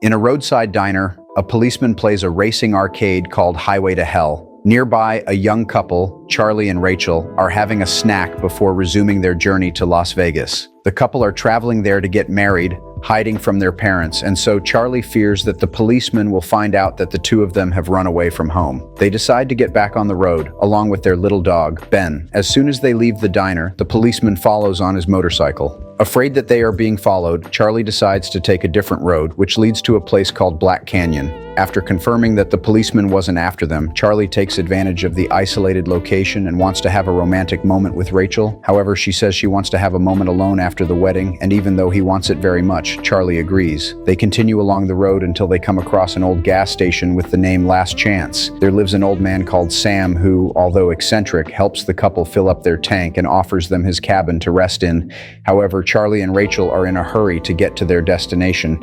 In a roadside diner, a policeman plays a racing arcade called Highway to Hell. Nearby, a young couple, Charlie and Rachel, are having a snack before resuming their journey to Las Vegas. The couple are traveling there to get married, hiding from their parents, and so Charlie fears that the policeman will find out that the two of them have run away from home. They decide to get back on the road, along with their little dog, Ben. As soon as they leave the diner, the policeman follows on his motorcycle. Afraid that they are being followed, Charlie decides to take a different road, which leads to a place called Black Canyon. After confirming that the policeman wasn't after them, Charlie takes advantage of the isolated location and wants to have a romantic moment with Rachel. However, she says she wants to have a moment alone after the wedding, and even though he wants it very much, Charlie agrees. They continue along the road until they come across an old gas station with the name Last Chance. There lives an old man called Sam who, although eccentric, helps the couple fill up their tank and offers them his cabin to rest in. However, Charlie and Rachel are in a hurry to get to their destination.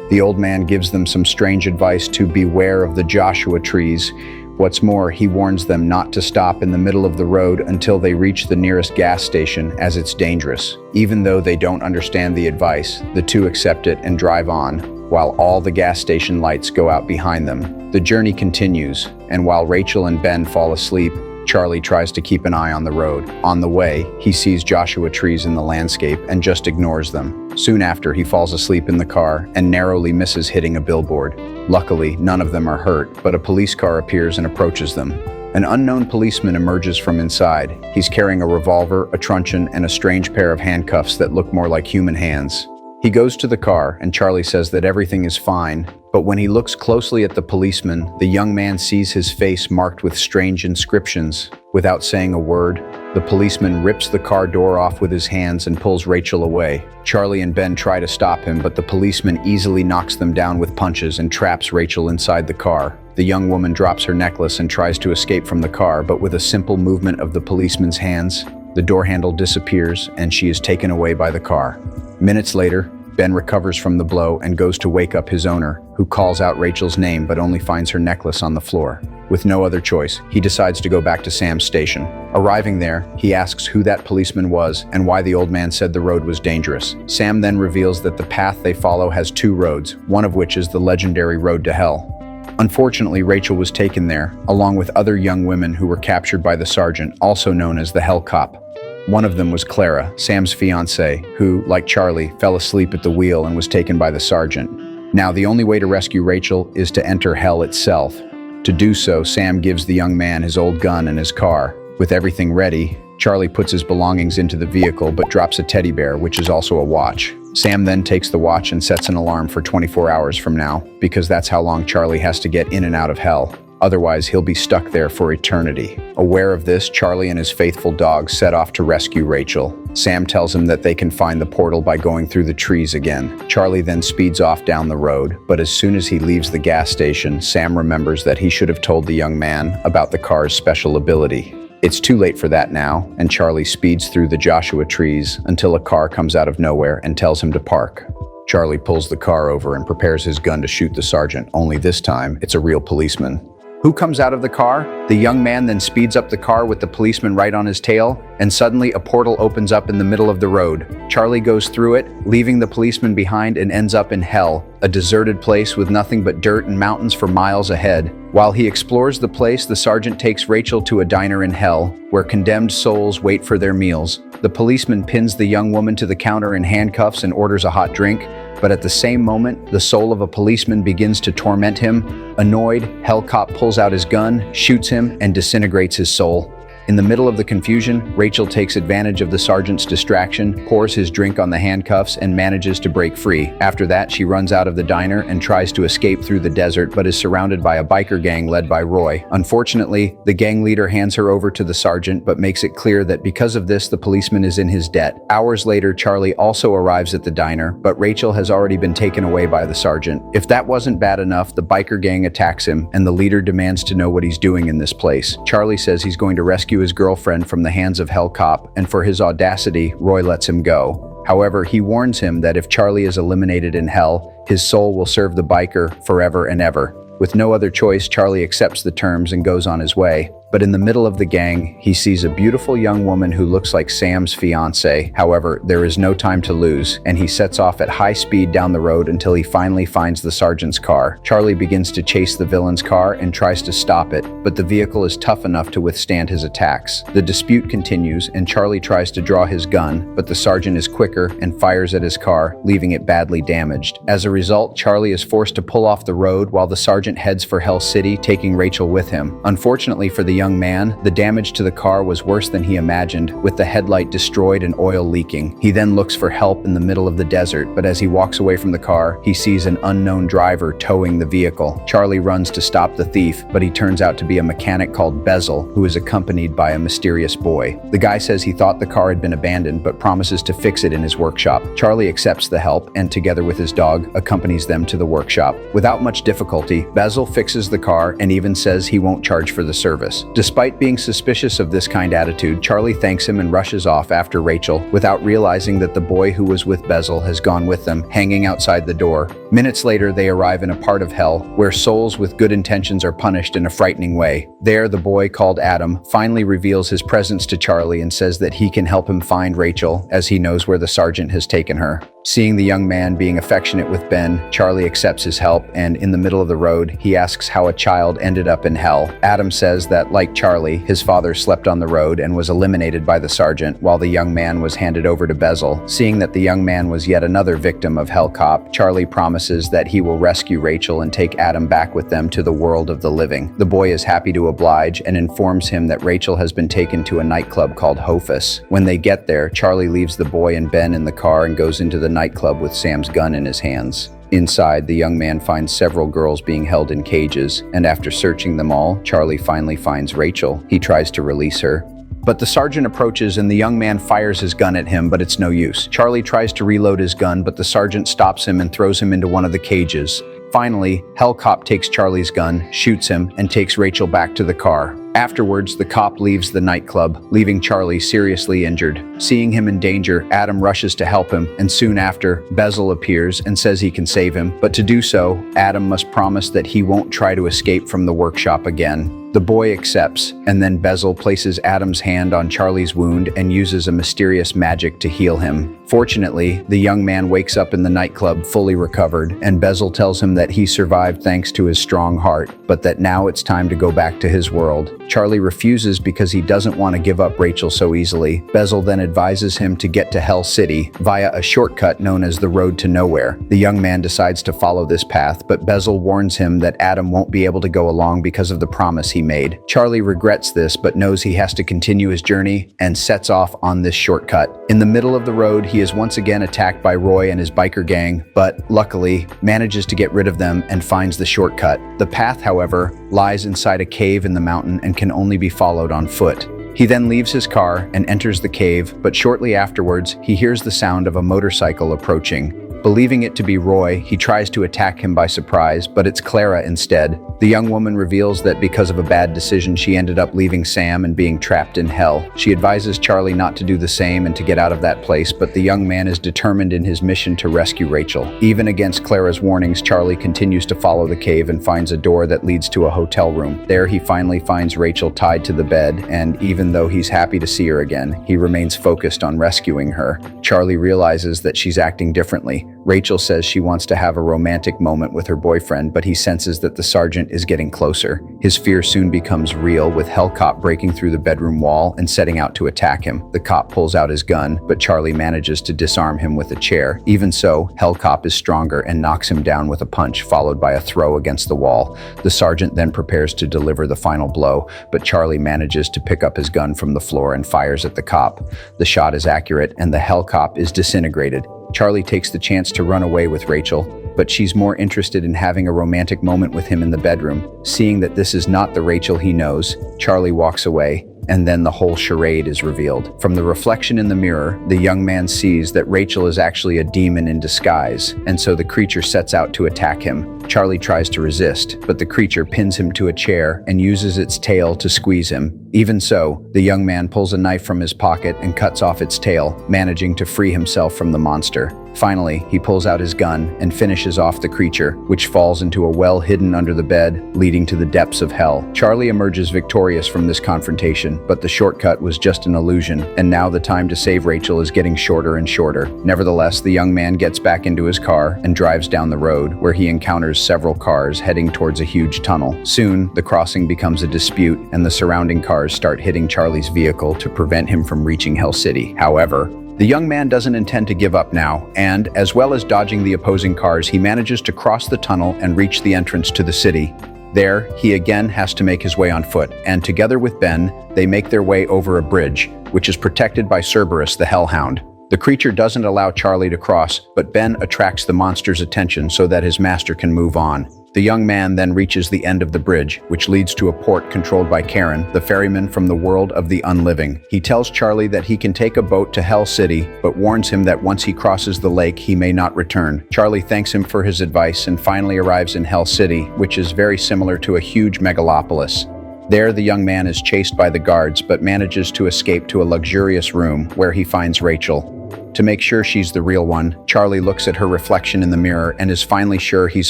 The old man gives them some strange advice to beware of the Joshua trees. What's more, he warns them not to stop in the middle of the road until they reach the nearest gas station, as it's dangerous. Even though they don't understand the advice, the two accept it and drive on, while all the gas station lights go out behind them. The journey continues, and while Rachel and Ben fall asleep, Charlie tries to keep an eye on the road. On the way, he sees Joshua trees in the landscape and just ignores them. Soon after, he falls asleep in the car and narrowly misses hitting a billboard. Luckily, none of them are hurt, but a police car appears and approaches them. An unknown policeman emerges from inside. He's carrying a revolver, a truncheon, and a strange pair of handcuffs that look more like human hands. He goes to the car, and Charlie says that everything is fine, but when he looks closely at the policeman, the young man sees his face marked with strange inscriptions. Without saying a word, the policeman rips the car door off with his hands and pulls Rachel away. Charlie and Ben try to stop him, but the policeman easily knocks them down with punches and traps Rachel inside the car. The young woman drops her necklace and tries to escape from the car, but with a simple movement of the policeman's hands, the door handle disappears and she is taken away by the car. Minutes later, Ben recovers from the blow and goes to wake up his owner, who calls out Rachel's name but only finds her necklace on the floor. With no other choice, he decides to go back to Sam's station. Arriving there, he asks who that policeman was and why the old man said the road was dangerous. Sam then reveals that the path they follow has two roads, one of which is the legendary Road to Hell. Unfortunately, Rachel was taken there, along with other young women who were captured by the sergeant, also known as the Hell Cop. One of them was Clara, Sam's fiancée, who, like Charlie, fell asleep at the wheel and was taken by the sergeant. Now, the only way to rescue Rachel is to enter hell itself. To do so, Sam gives the young man his old gun and his car. With everything ready, Charlie puts his belongings into the vehicle but drops a teddy bear, which is also a watch. Sam then takes the watch and sets an alarm for 24 hours from now, because that's how long Charlie has to get in and out of hell. Otherwise, he'll be stuck there for eternity. Aware of this, Charlie and his faithful dog set off to rescue Rachel. Sam tells him that they can find the portal by going through the trees again. Charlie then speeds off down the road, but as soon as he leaves the gas station, Sam remembers that he should have told the young man about the car's special ability. It's too late for that now, and Charlie speeds through the Joshua trees until a car comes out of nowhere and tells him to park. Charlie pulls the car over and prepares his gun to shoot the sergeant, only this time, it's a real policeman. Who comes out of the car? The young man then speeds up the car with the policeman right on his tail, and suddenly a portal opens up in the middle of the road. Charlie goes through it, leaving the policeman behind, and ends up in hell, a deserted place with nothing but dirt and mountains for miles ahead. While he explores the place, the sergeant takes Rachel to a diner in hell, where condemned souls wait for their meals. The policeman pins the young woman to the counter in handcuffs and orders a hot drink, but at the same moment, the soul of a policeman begins to torment him. Annoyed, Hell Cop pulls out his gun, shoots him, and disintegrates his soul. In the middle of the confusion, Rachel takes advantage of the sergeant's distraction, pours his drink on the handcuffs, and manages to break free. After that, she runs out of the diner and tries to escape through the desert, but is surrounded by a biker gang led by Roy. Unfortunately, the gang leader hands her over to the sergeant, but makes it clear that because of this, the policeman is in his debt. Hours later, Charlie also arrives at the diner, but Rachel has already been taken away by the sergeant. If that wasn't bad enough, the biker gang attacks him, and the leader demands to know what he's doing in this place. Charlie says he's going to rescue his girlfriend from the hands of Hell Cop, and for his audacity, Roy lets him go. However, he warns him that if Charlie is eliminated in hell, his soul will serve the biker forever and ever. With no other choice, Charlie accepts the terms and goes on his way. But in the middle of the gang, he sees a beautiful young woman who looks like Sam's fiancée. However, there is no time to lose, and he sets off at high speed down the road until he finally finds the sergeant's car. Charlie begins to chase the villain's car and tries to stop it, but the vehicle is tough enough to withstand his attacks. The dispute continues, and Charlie tries to draw his gun, but the sergeant is quicker and fires at his car, leaving it badly damaged. As a result, Charlie is forced to pull off the road while the sergeant heads for Hell City, taking Rachel with him. Unfortunately for the young man, the damage to the car was worse than he imagined, with the headlight destroyed and oil leaking. He then looks for help in the middle of the desert, but as he walks away from the car, he sees an unknown driver towing the vehicle. Charlie runs to stop the thief, but he turns out to be a mechanic called Bezel, who is accompanied by a mysterious boy. The guy says he thought the car had been abandoned, but promises to fix it in his workshop. Charlie accepts the help and, together with his dog, accompanies them to the workshop. Without much difficulty, Bezel fixes the car and even says he won't charge for the service. Despite being suspicious of this kind attitude, Charlie thanks him and rushes off after Rachel, without realizing that the boy who was with Bezel has gone with them, hanging outside the door. Minutes later, they arrive in a part of hell where souls with good intentions are punished in a frightening way. There, the boy, called Adam, finally reveals his presence to Charlie and says that he can help him find Rachel, as he knows where the sergeant has taken her. Seeing the young man being affectionate with Ben, Charlie accepts his help, and in the middle of the road, he asks how a child ended up in hell. Adam says that, like Charlie, his father slept on the road and was eliminated by the sergeant, while the young man was handed over to Bezel. Seeing that the young man was yet another victim of Hell Cop, Charlie promises that he will rescue Rachel and take Adam back with them to the world of the living. The boy is happy to oblige and informs him that Rachel has been taken to a nightclub called Hofus. When they get there, Charlie leaves the boy and Ben in the car and goes into the nightclub with Sam's gun in his hands. Inside, the young man finds several girls being held in cages, and after searching them all, Charlie finally finds Rachel. He tries to release her, but the sergeant approaches and the young man fires his gun at him, but it's no use. Charlie tries to reload his gun, but the sergeant stops him and throws him into one of the cages. Finally, Hell Cop takes Charlie's gun, shoots him, and takes Rachel back to the car. Afterwards, the cop leaves the nightclub, leaving Charlie seriously injured. Seeing him in danger, Adam rushes to help him, and soon after, Bezel appears and says he can save him. But to do so, Adam must promise that he won't try to escape from the workshop again. The boy accepts, and then Bezel places Adam's hand on Charlie's wound and uses a mysterious magic to heal him. Fortunately, the young man wakes up in the nightclub fully recovered, and Bezel tells him that he survived thanks to his strong heart, but that now it's time to go back to his world. Charlie refuses because he doesn't want to give up Rachel so easily. Bezel then advises him to get to Hell City via a shortcut known as the Road to Nowhere. The young man decides to follow this path, but Bezel warns him that Adam won't be able to go along because of the promise he made. Charlie regrets this, but knows he has to continue his journey and sets off on this shortcut. In the middle of the road, he is once again attacked by Roy and his biker gang, but luckily manages to get rid of them and finds the shortcut. The path, however, lies inside a cave in the mountain and can only be followed on foot. He then leaves his car and enters the cave, but shortly afterwards, he hears the sound of a motorcycle approaching. Believing it to be Roy, he tries to attack him by surprise, but it's Clara instead. The young woman reveals that because of a bad decision, she ended up leaving Sam and being trapped in hell. She advises Charlie not to do the same and to get out of that place, but the young man is determined in his mission to rescue Rachel. Even against Clara's warnings, Charlie continues to follow the cave and finds a door that leads to a hotel room. There, he finally finds Rachel tied to the bed, and even though he's happy to see her again, he remains focused on rescuing her. Charlie realizes that she's acting differently. Rachel says she wants to have a romantic moment with her boyfriend, but he senses that the sergeant is getting closer. His fear soon becomes real, with Hell Cop breaking through the bedroom wall and setting out to attack him. The cop pulls out his gun, but Charlie manages to disarm him with a chair. Even so, Hell Cop is stronger and knocks him down with a punch, followed by a throw against the wall. The sergeant then prepares to deliver the final blow, but Charlie manages to pick up his gun from the floor and fires at the cop. The shot is accurate, and the Hell Cop is disintegrated. Charlie takes the chance to run away with Rachel, but she's more interested in having a romantic moment with him in the bedroom. Seeing that this is not the Rachel he knows, Charlie walks away, and then the whole charade is revealed. From the reflection in the mirror, the young man sees that Rachel is actually a demon in disguise, and so the creature sets out to attack him. Charlie tries to resist, but the creature pins him to a chair and uses its tail to squeeze him. Even so, the young man pulls a knife from his pocket and cuts off its tail, managing to free himself from the monster. Finally, he pulls out his gun and finishes off the creature, which falls into a well hidden under the bed, leading to the depths of hell. Charlie emerges victorious from this confrontation, but the shortcut was just an illusion, and now the time to save Rachel is getting shorter and shorter. Nevertheless, the young man gets back into his car and drives down the road, where he encounters several cars heading towards a huge tunnel. Soon, the crossing becomes a dispute, and the surrounding cars start hitting Charlie's vehicle to prevent him from reaching Hell City. However, the young man doesn't intend to give up now, and, as well as dodging the opposing cars, he manages to cross the tunnel and reach the entrance to the city. There, he again has to make his way on foot, and together with Ben, they make their way over a bridge, which is protected by Cerberus the Hellhound. The creature doesn't allow Charlie to cross, but Ben attracts the monster's attention so that his master can move on. The young man then reaches the end of the bridge, which leads to a port controlled by Karen, the ferryman from the world of the unliving. He tells Charlie that he can take a boat to Hell City, but warns him that once he crosses the lake, he may not return. Charlie thanks him for his advice and finally arrives in Hell City, which is very similar to a huge megalopolis. There, the young man is chased by the guards, but manages to escape to a luxurious room where he finds Rachel. To make sure she's the real one, Charlie looks at her reflection in the mirror and is finally sure he's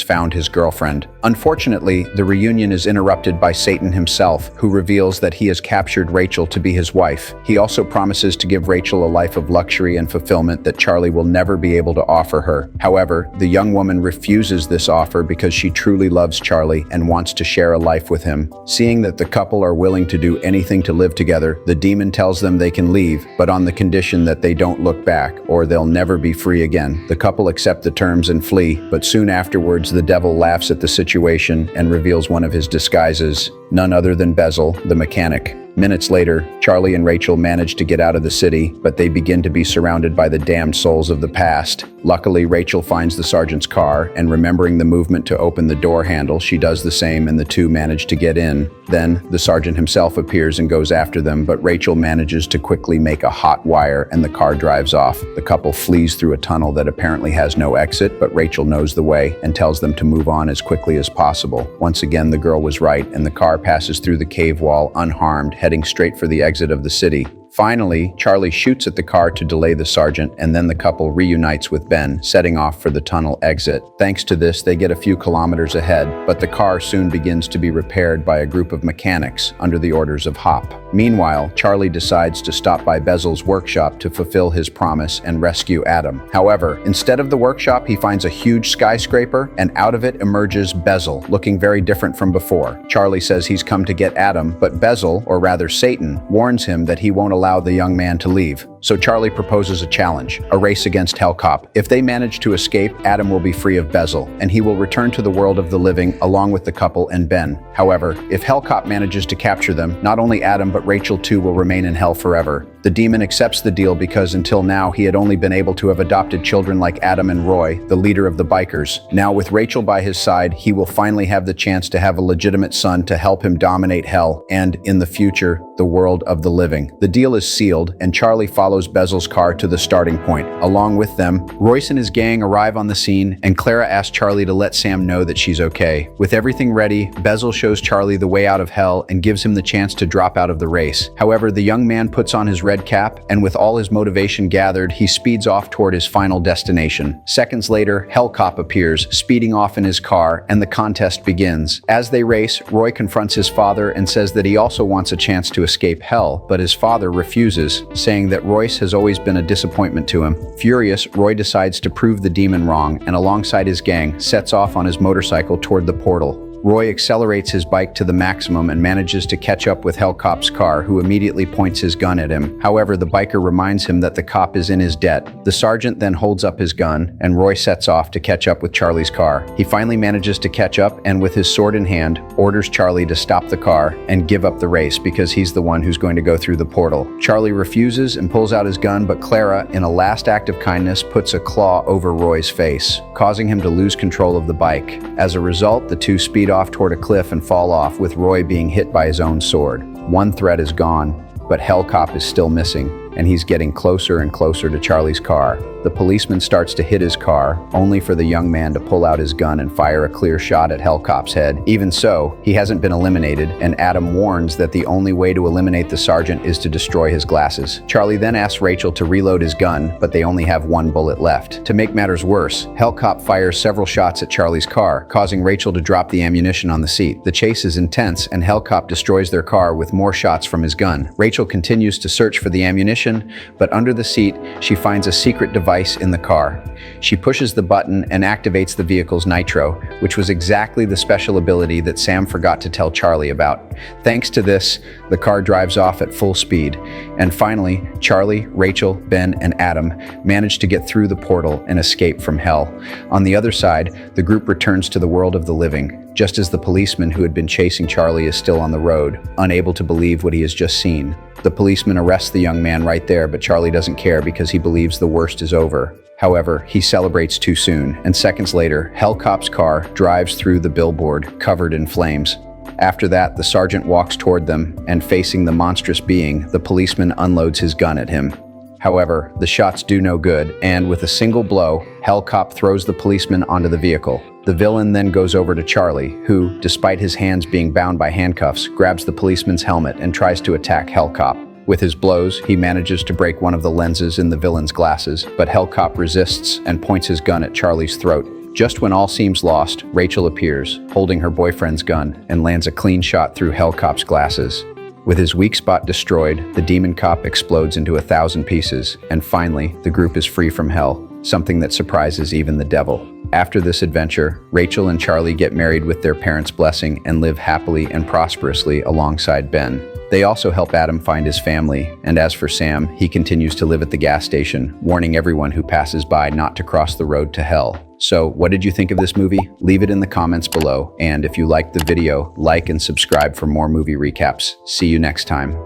found his girlfriend. Unfortunately, the reunion is interrupted by Satan himself, who reveals that he has captured Rachel to be his wife. He also promises to give Rachel a life of luxury and fulfillment that Charlie will never be able to offer her. However, the young woman refuses this offer because she truly loves Charlie and wants to share a life with him. Seeing that the couple are willing to do anything to live together, the demon tells them they can leave, but on the condition that they don't look back, or they'll never be free again. The couple accept the terms and flee, but soon afterwards the devil laughs at the situation and reveals one of his disguises, none other than Bezel, the mechanic. Minutes later, Charlie and Rachel manage to get out of the city, but they begin to be surrounded by the damned souls of the past. Luckily, Rachel finds the sergeant's car, and remembering the movement to open the door handle, she does the same and the two manage to get in. Then, the sergeant himself appears and goes after them, but Rachel manages to quickly make a hot wire and the car drives off. The couple flees through a tunnel that apparently has no exit, but Rachel knows the way and tells them to move on as quickly as possible. Once again, the girl was right, and the car passes through the cave wall unharmed, heading straight for the exit of the city. Finally, Charlie shoots at the car to delay the sergeant, and then the couple reunites with Ben, setting off for the tunnel exit. Thanks to this, they get a few kilometers ahead, but the car soon begins to be repaired by a group of mechanics under the orders of Hop. Meanwhile, Charlie decides to stop by Bezel's workshop to fulfill his promise and rescue Adam. However, instead of the workshop, he finds a huge skyscraper, and out of it emerges Bezel, looking very different from before. Charlie says he's come to get Adam, but Bezel, or rather Satan, warns him that he won't allow the young man to leave. So Charlie proposes a challenge, a race against Hellcop. If they manage to escape, Adam will be free of Bezel, and he will return to the world of the living along with the couple and Ben. However, if Hellcop manages to capture them, not only Adam but Rachel too will remain in hell forever. The demon accepts the deal because until now he had only been able to have adopted children like Adam and Roy, the leader of the bikers. Now with Rachel by his side, he will finally have the chance to have a legitimate son to help him dominate hell and, in the future, the world of the living. The deal is sealed, and Charlie follows Bezel's car to the starting point. Along with them, Royce and his gang arrive on the scene, and Clara asks Charlie to let Sam know that she's okay. With everything ready, Bezel shows Charlie the way out of hell and gives him the chance to drop out of the race. However, the young man puts on his red cap, and with all his motivation gathered, he speeds off toward his final destination. Seconds later, Hellcop appears, speeding off in his car, and the contest begins. As they race, Roy confronts his father and says that he also wants a chance to escape hell, but his father refuses, saying that Royce has always been a disappointment to him. Furious, Roy decides to prove the demon wrong, and alongside his gang, sets off on his motorcycle toward the portal. Roy accelerates his bike to the maximum and manages to catch up with Hellcop's car, who immediately points his gun at him. However, the biker reminds him that the cop is in his debt. The sergeant then holds up his gun, and Roy sets off to catch up with Charlie's car. He finally manages to catch up, and with his sword in hand, orders Charlie to stop the car and give up the race because he's the one who's going to go through the portal. Charlie refuses and pulls out his gun, but Clara, in a last act of kindness, puts a claw over Roy's face, causing him to lose control of the bike. As a result, the two speed off toward a cliff and fall off, with Roy being hit by his own sword. One threat is gone, but Hellcop is still missing, and he's getting closer and closer to Charlie's car. The policeman starts to hit his car, only for the young man to pull out his gun and fire a clear shot at Hellcop's head. Even so, he hasn't been eliminated, and Adam warns that the only way to eliminate the sergeant is to destroy his glasses. Charlie then asks Rachel to reload his gun, but they only have one bullet left. To make matters worse, Hellcop fires several shots at Charlie's car, causing Rachel to drop the ammunition on the seat. The chase is intense, and Hellcop destroys their car with more shots from his gun. Rachel continues to search for the ammunition, but under the seat, she finds a secret device in the car. She pushes the button and activates the vehicle's nitro, which was exactly the special ability that Sam forgot to tell Charlie about. Thanks to this, the car drives off at full speed. And finally, Charlie, Rachel, Ben, and Adam manage to get through the portal and escape from hell. On the other side, the group returns to the world of the living, just as the policeman who had been chasing Charlie is still on the road, unable to believe what he has just seen. The policeman arrests the young man right there, but Charlie doesn't care because he believes the worst is over. However, he celebrates too soon, and seconds later, Hellcop's car drives through the billboard, covered in flames. After that, the sergeant walks toward them, and facing the monstrous being, the policeman unloads his gun at him. However, the shots do no good, and with a single blow, Hellcop throws the policeman onto the vehicle. The villain then goes over to Charlie, who, despite his hands being bound by handcuffs, grabs the policeman's helmet and tries to attack Hellcop. With his blows, he manages to break one of the lenses in the villain's glasses, but Hellcop resists and points his gun at Charlie's throat. Just when all seems lost, Rachel appears, holding her boyfriend's gun, and lands a clean shot through Hellcop's glasses. With his weak spot destroyed, the demon cop explodes into 1,000 pieces, and finally, the group is free from hell, something that surprises even the devil. After this adventure, Rachel and Charlie get married with their parents' blessing and live happily and prosperously alongside Ben. They also help Adam find his family, and as for Sam, he continues to live at the gas station, warning everyone who passes by not to cross the road to hell. So, what did you think of this movie? Leave it in the comments below, and if you liked the video, like and subscribe for more movie recaps. See you next time.